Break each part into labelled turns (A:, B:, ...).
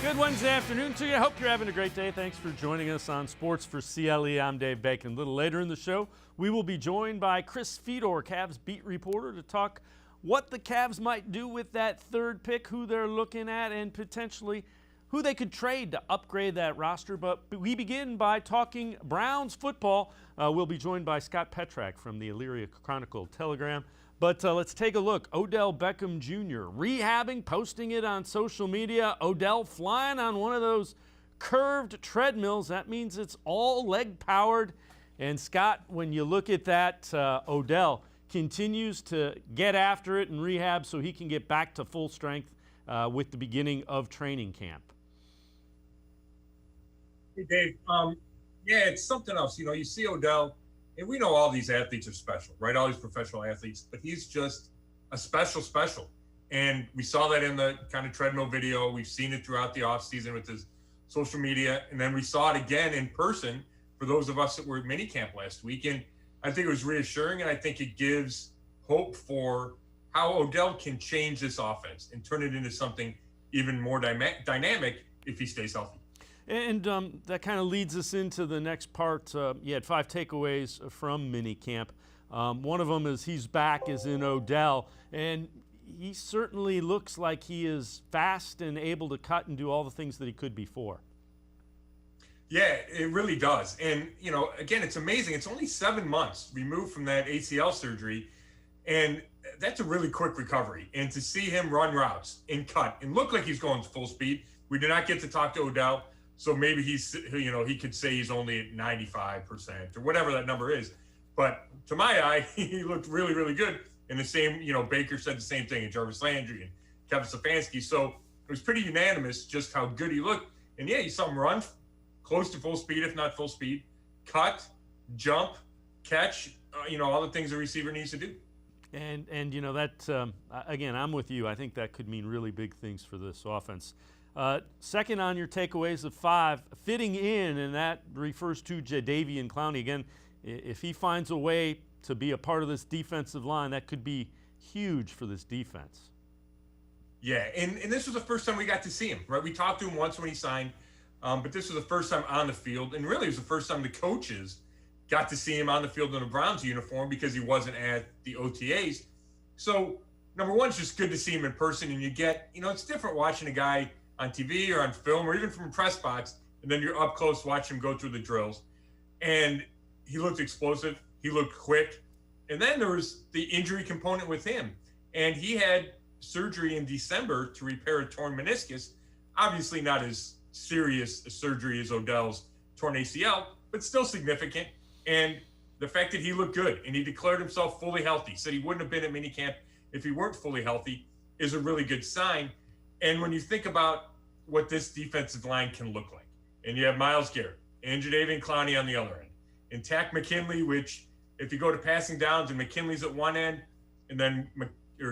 A: Good Wednesday afternoon to you. I hope you're having a great day. Thanks for joining us on Sports4CLE. I'm Dave Bacon. A little later in the show, we will be joined by Chris Fedor, Cavs beat reporter, to talk what the Cavs might do with that third pick, who they're looking at, and potentially who they could trade to upgrade that roster. But we begin by talking Browns football. We'll be joined by Scott Petrak from the Elyria Chronicle-Telegram. But let's take a look. Odell Beckham Jr. rehabbing, posting it on social media. Odell flying on one of those curved treadmills. That means it's all leg powered. And Scott, when you look at that, Odell continues to get after it and rehab so he can get back to full strength with the beginning of training camp.
B: Hey, Dave. Yeah, it's something else. You know, you see Odell, and we know all these athletes are special, right? All these professional athletes, but he's just a special. And we saw that in the kind of treadmill video. We've seen it throughout the offseason with his social media. And then we saw it again in person for those of us that were at minicamp last week. And I think it was reassuring, and I think it gives hope for how Odell can change this offense and turn it into something even more dynamic if he stays healthy.
A: And that kind of leads us into the next part. You had 5 takeaways from minicamp. One of them is he's back, is in Odell, and he certainly looks like he is fast and able to cut and do all the things that he could before.
B: Yeah, it really does. And, you know, again, it's amazing. It's only 7 months removed from that ACL surgery, and that's a really quick recovery. And to see him run routes and cut and look like he's going full speed, we did not get to talk to Odell. So maybe he's, you know, he could say he's only at 95% or whatever that number is. But to my eye, he looked really, really good. And the same, you know, Baker said the same thing, and Jarvis Landry and Kevin Stefanski. So it was pretty unanimous just how good he looked. And yeah, you saw him run close to full speed, if not full speed, cut, jump, catch, you know, all the things a receiver needs to do.
A: And you know, that, again, I'm with you. I think that could mean really big things for this offense. Second on your takeaways of 5, fitting in, and that refers to Jadeveon Clowney. Again, if he finds a way to be a part of this defensive line, that could be huge for this defense.
B: Yeah, and this was the first time we got to see him, right? We talked to him once when he signed, but this was the first time on the field, and really it was the first time the coaches got to see him on the field in a Browns uniform because he wasn't at the OTAs. So, number one, it's just good to see him in person, and you get, you know, it's different watching a guy on TV or on film or even from a press box, and then you're up close watching him go through the drills. And he looked explosive. He looked quick. And then there was the injury component with him. And he had surgery in December to repair a torn meniscus. Obviously not as serious a surgery as Odell's torn ACL, but still significant. And the fact that he looked good and he declared himself fully healthy, said he wouldn't have been at minicamp if he weren't fully healthy, is a really good sign. And when you think about what this defensive line can look like, and you have Myles Garrett and Jadeveon Clowney on the other end, and Tack McKinley, which if you go to passing downs and McKinley's at one end, and then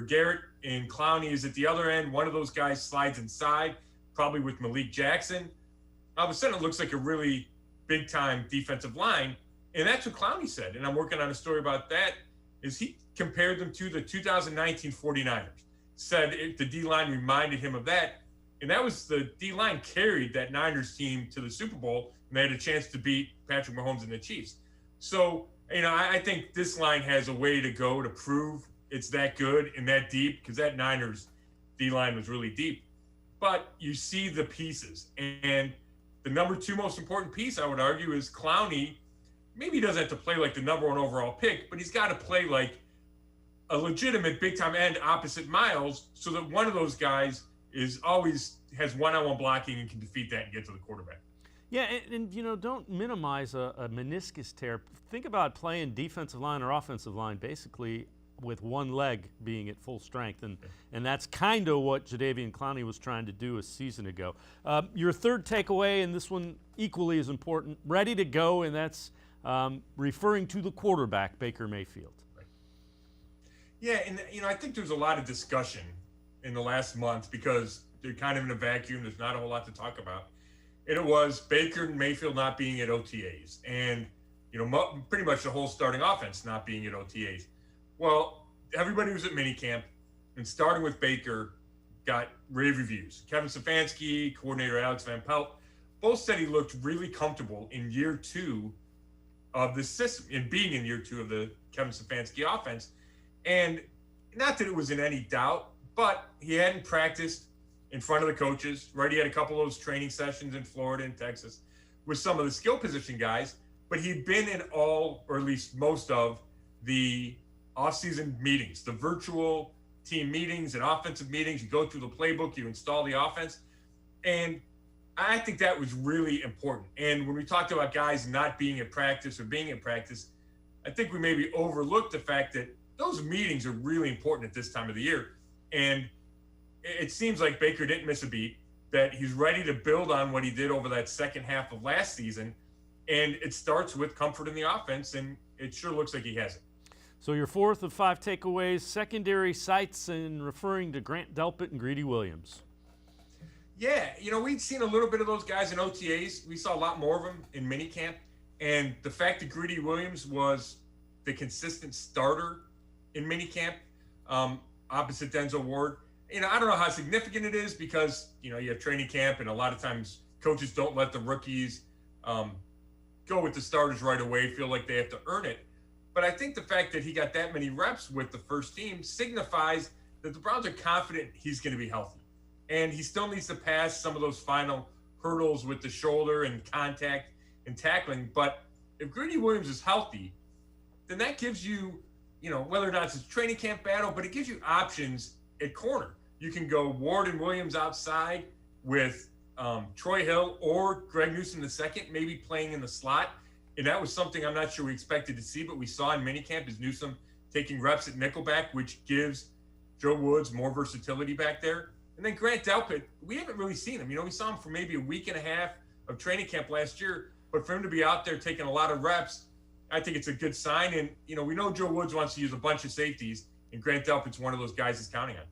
B: Garrett and Clowney is at the other end, one of those guys slides inside, probably with Malik Jackson. All of a sudden, it looks like a really big-time defensive line, and that's what Clowney said. And I'm working on a story about that. Is he compared them to the 2019 49ers? Said the D-line reminded him of that. And that was the D-line carried that Niners team to the Super Bowl, and they had a chance to beat Patrick Mahomes and the Chiefs. So, you know, I think this line has a way to go to prove it's that good and that deep, because that Niners D-line was really deep. But you see the pieces. And the number 2 most important piece, I would argue, is Clowney. Maybe he doesn't have to play like the number 1 overall pick, but he's got to play like a legitimate big-time end opposite Myles, so that one of those guys is always has one-on-one blocking and can defeat that and get to the quarterback.
A: Yeah, and you know, don't minimize a meniscus tear. Think about playing defensive line or offensive line basically with one leg being at full strength, and that's kind of what Jadeveon Clowney was trying to do a season ago. Your third takeaway, and this one equally as important, ready to go, and that's referring to the quarterback, Baker Mayfield.
B: Right. Yeah, and you know, I think there's a lot of discussion in the last month because they're kind of in a vacuum. There's not a whole lot to talk about. And it was Baker and Mayfield not being at OTAs, and you know, pretty much the whole starting offense not being at OTAs. Well, everybody was at minicamp, and starting with Baker, got rave reviews. Kevin Stefanski, coordinator Alex Van Pelt, both said he looked really comfortable in year 2 of the system, in being in year 2 of the Kevin Stefanski offense. And not that it was in any doubt, but he hadn't practiced in front of the coaches, right? He had a couple of those training sessions in Florida and Texas with some of the skill position guys, but he'd been in all, or at least most of, the offseason meetings, the virtual team meetings and offensive meetings. You go through the playbook, you install the offense. And I think that was really important. And when we talked about guys not being at practice or being at practice, I think we maybe overlooked the fact that those meetings are really important at this time of the year. And it seems like Baker didn't miss a beat, that he's ready to build on what he did over that second half of last season. And it starts with comfort in the offense, and it sure looks like he has it.
A: So your 4th of 5 takeaways, secondary sights, and referring to Grant Delpit and Greedy Williams.
B: Yeah, we'd seen a little bit of those guys in OTAs. We saw a lot more of them in minicamp. And the fact that Greedy Williams was the consistent starter in minicamp, opposite Denzel Ward, I don't know how significant it is because, you have training camp and a lot of times coaches don't let the rookies go with the starters right away, feel like they have to earn it. But I think the fact that he got that many reps with the first team signifies that the Browns are confident he's going to be healthy. And he still needs to pass some of those final hurdles with the shoulder and contact and tackling. But if Greedy Williams is healthy, then that gives you, whether or not it's a training camp battle, but it gives you options at corner. You can go Ward and Williams outside with Troy Hill or Greg Newsome II, maybe playing in the slot. And that was something I'm not sure we expected to see, but we saw in minicamp is Newsome taking reps at nickelback, which gives Joe Woods more versatility back there. And then Grant Delpit, we haven't really seen him. We saw him for maybe a week and a half of training camp last year, but for him to be out there taking a lot of reps, I think it's a good sign. And, we know Joe Woods wants to use a bunch of safeties, and Grant Delpit's one of those guys he's counting on.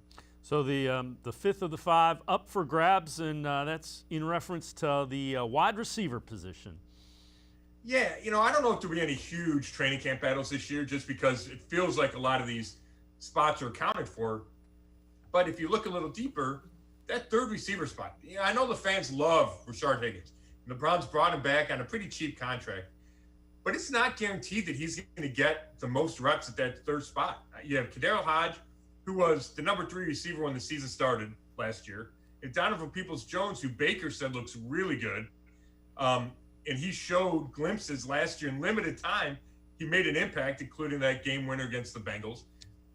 A: So the 5th of the 5 up for grabs, and that's in reference to the wide receiver position.
B: Yeah, I don't know if there'll be any huge training camp battles this year just because it feels like a lot of these spots are accounted for. But if you look a little deeper, that third receiver spot, I know the fans love Rashard Higgins. And the Browns brought him back on a pretty cheap contract. But it's not guaranteed that he's going to get the most reps at that third spot. You have Kadarius Hodge, who was the number 3 receiver when the season started last year. And Donovan Peoples-Jones, who Baker said looks really good. And he showed glimpses last year in limited time. He made an impact, including that game winner against the Bengals.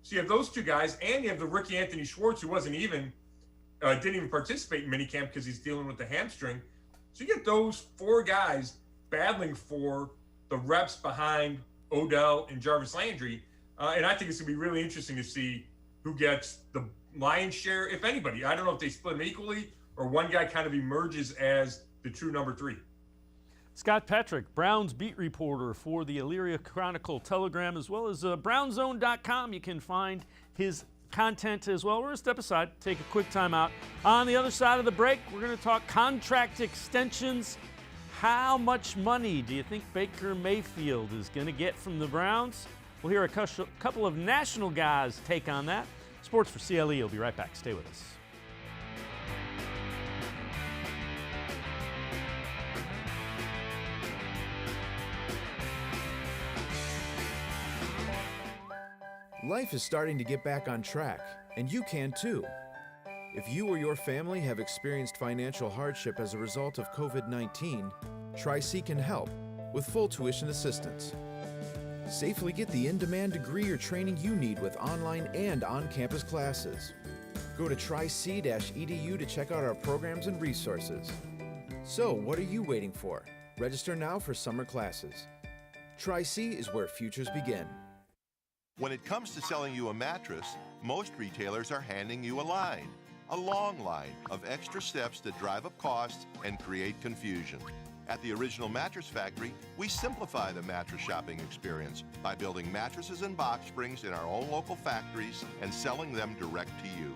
B: So you have those two guys, and you have the rookie Anthony Schwartz, who didn't even participate in minicamp because he's dealing with the hamstring. So you get those 4 guys battling for the reps behind Odell and Jarvis Landry. And I think it's going to be really interesting to see who gets the lion's share, if anybody. I don't know if they split them equally or one guy kind of emerges as the true number 3.
A: Scott Petrak, Browns beat reporter for the Elyria Chronicle-Telegram, as well as brownzone.com. You can find his content as well. We're going to step aside, take a quick time out. On the other side of the break, we're going to talk contract extensions. How much money do you think Baker Mayfield is going to get from the Browns? We'll hear a couple of national guys take on that. Sports4CLE will be right back. Stay with us.
C: Life is starting to get back on track, and you can too. If you or your family have experienced financial hardship as a result of COVID-19, Tri-C can help with full tuition assistance. Safely get the in-demand degree or training you need with online and on-campus classes. Go to tric-edu to check out our programs and resources. So, what are you waiting for? Register now for summer classes. Tri-C is where futures begin.
D: When it comes to selling you a mattress, most retailers are handing you a long line of extra steps that drive up costs and create confusion. At the Original Mattress Factory, we simplify the mattress shopping experience by building mattresses and box springs in our own local factories and selling them direct to you.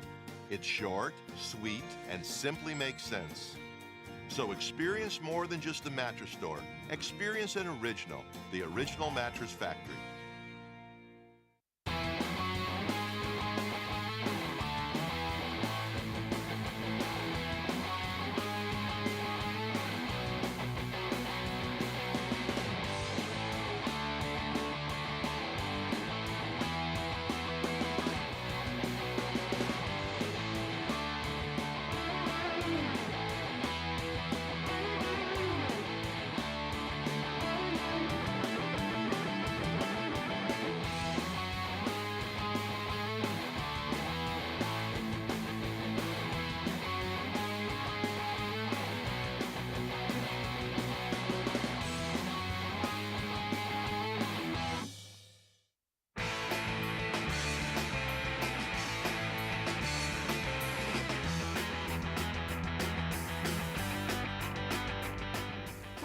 D: It's short, sweet, and simply makes sense. So experience more than just the mattress store. Experience an original, the Original Mattress Factory.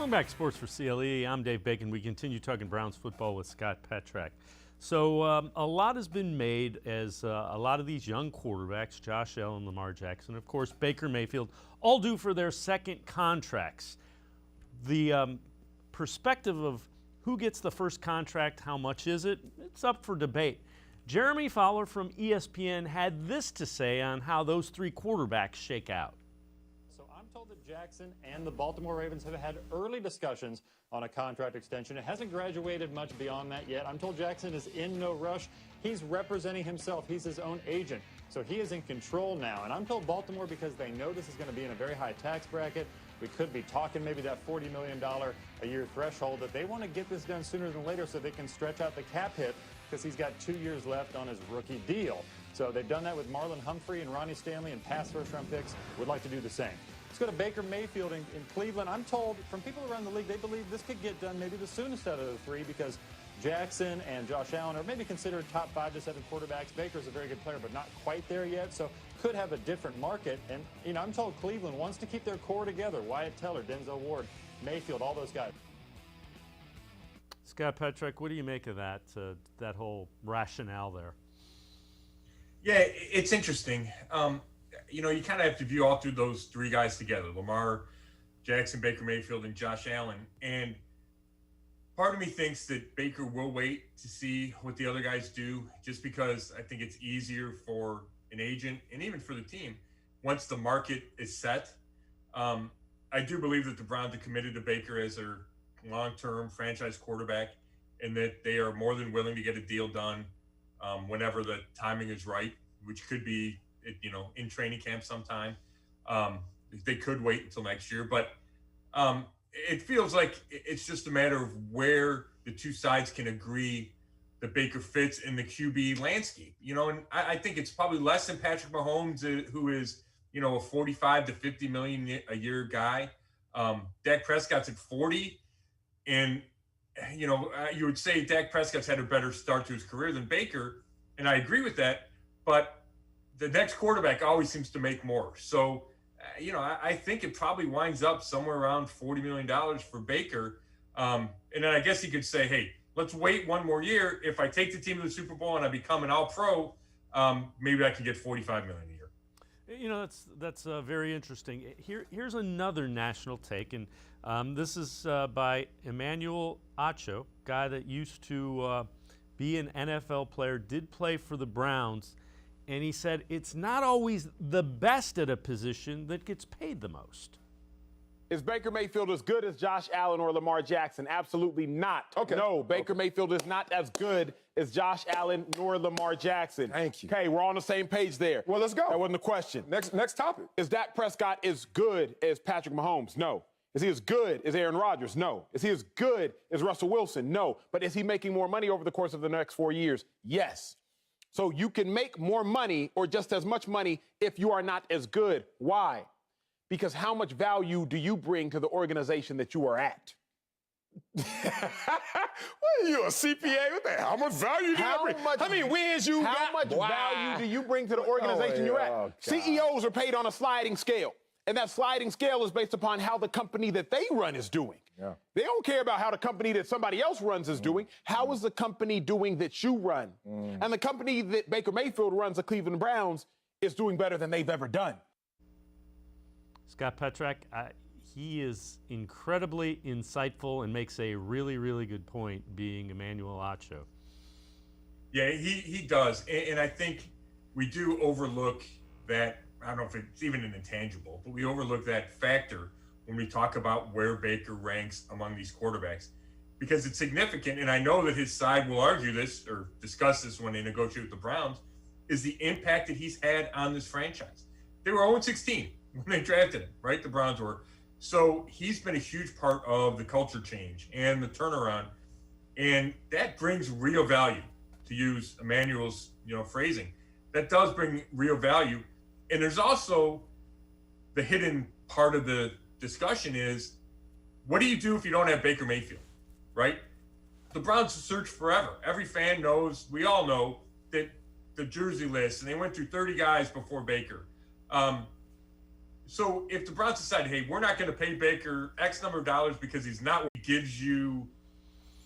A: Welcome back to Sports for CLE. I'm Dave Bacon. We continue talking Browns football with Scott Petrak. So a lot has been made as a lot of these young quarterbacks, Josh Allen, Lamar Jackson, of course, Baker Mayfield, all due for their second contracts. The perspective of who gets the first contract, how much is it, it's up for debate. Jeremy Fowler from ESPN had this to say on how those three quarterbacks shake out.
E: So I'm told that Jackson and the Baltimore Ravens have had early discussions on a contract extension. It hasn't graduated much beyond that yet. I'm told Jackson is in no rush. He's representing himself. He's his own agent. So he is in control now. And I'm told Baltimore, because they know this is going to be in a very high tax bracket, we could be talking maybe that $40 million a year threshold, that they want to get this done sooner than later so they can stretch out the cap hit, because he's got 2 years left on his rookie deal. So they've done that with Marlon Humphrey and Ronnie Stanley and past first-round picks. Would like to do the same. Let's go to Baker Mayfield in Cleveland. I'm told from people around the league, they believe this could get done maybe the soonest out of the three, because Jackson and Josh Allen are maybe considered top 5 to 7 quarterbacks. Baker's a very good player, but not quite there yet, so could have a different market. And, you know, I'm told Cleveland wants to keep their core together. Wyatt Teller, Denzel Ward, Mayfield, all those guys.
A: Scott Petrak, what do you make of that whole rationale there?
B: Yeah, it's interesting. You know, you kind of have to view all through those three guys together: Lamar, Jackson, Baker Mayfield, and Josh Allen. And part of me thinks that Baker will wait to see what the other guys do, just because I think it's easier for an agent and even for the team once the market is set. I do believe that the Browns are committed to Baker as their long-term franchise quarterback, and that they are more than willing to get a deal done whenever the timing is right, which could be, you know, in training camp sometime. They could wait until next year, but it feels like it's just a matter of where the two sides can agree that Baker fits in the QB landscape. You know, and I think it's probably less than Patrick Mahomes, who is, you know, a 45 to 50 million a year guy. Dak Prescott's at 40. And, you know, you would say Dak Prescott's had a better start to his career than Baker, and I agree with that. But the next quarterback always seems to make more. So, you know, I think it probably winds up somewhere around $40 million for Baker. And then I guess you could say, hey, let's wait one more year. If I take the team to the Super Bowl and I become an all-pro, maybe I can get $45 million a year.
A: You know, that's very interesting. Here's another national take, and this is by Emmanuel Acho, guy that used to be an NFL player, did play for the Browns, and he said it's not always the best at a position that gets paid the most.
F: Is Baker Mayfield as good as Josh Allen or Lamar Jackson? Absolutely not. Okay. No, Baker Mayfield is not as good as Josh Allen nor Lamar Jackson.
G: Thank you.
F: Okay, we're on the same page there.
G: Well, let's go.
F: That wasn't the question.
G: Next topic.
F: Is Dak Prescott as good as Patrick Mahomes? No. Is he as good as Aaron Rodgers? No. Is he as good as Russell Wilson? No. But is he making more money over the course of the next 4 years? Yes. So you can make more money or just as much money if you are not as good. Why? Because how much value do you bring to the organization that you are at?
G: What are you, a CPA? What the hell? How much value do you bring? How many wins you got?
F: How much value do you bring to the organization you're at?
G: God.
F: CEOs are paid on a sliding scale. And that sliding scale is based upon how the company that they run is doing.
G: Yeah.
F: They don't care about how the company that somebody else runs is doing. How is the company doing that you run? And the company that Baker Mayfield runs, the Cleveland Browns, is doing better than they've ever done.
A: Scott Petrak, he is incredibly insightful and makes a really, really good point, being Emmanuel Acho.
B: Yeah, he does. And I think we do overlook that. I don't know if it's even an intangible, but we overlook that factor when we talk about where Baker ranks among these quarterbacks, because it's significant. And I know that his side will argue this or discuss this when they negotiate with the Browns, is the impact that he's had on this franchise. They were 0-16 when they drafted him, right? The Browns were. So he's been a huge part of the culture change and the turnaround. And that brings real value, to use Emmanuel's, phrasing. That does bring real value. And there's also the hidden part of the discussion is, what do you do if you don't have Baker Mayfield, right? The Browns search forever. Every fan knows, we all know, that the jersey list, and they went through 30 guys before Baker. So if the Browns decide, hey, we're not going to pay Baker X number of dollars because he's not, what gives you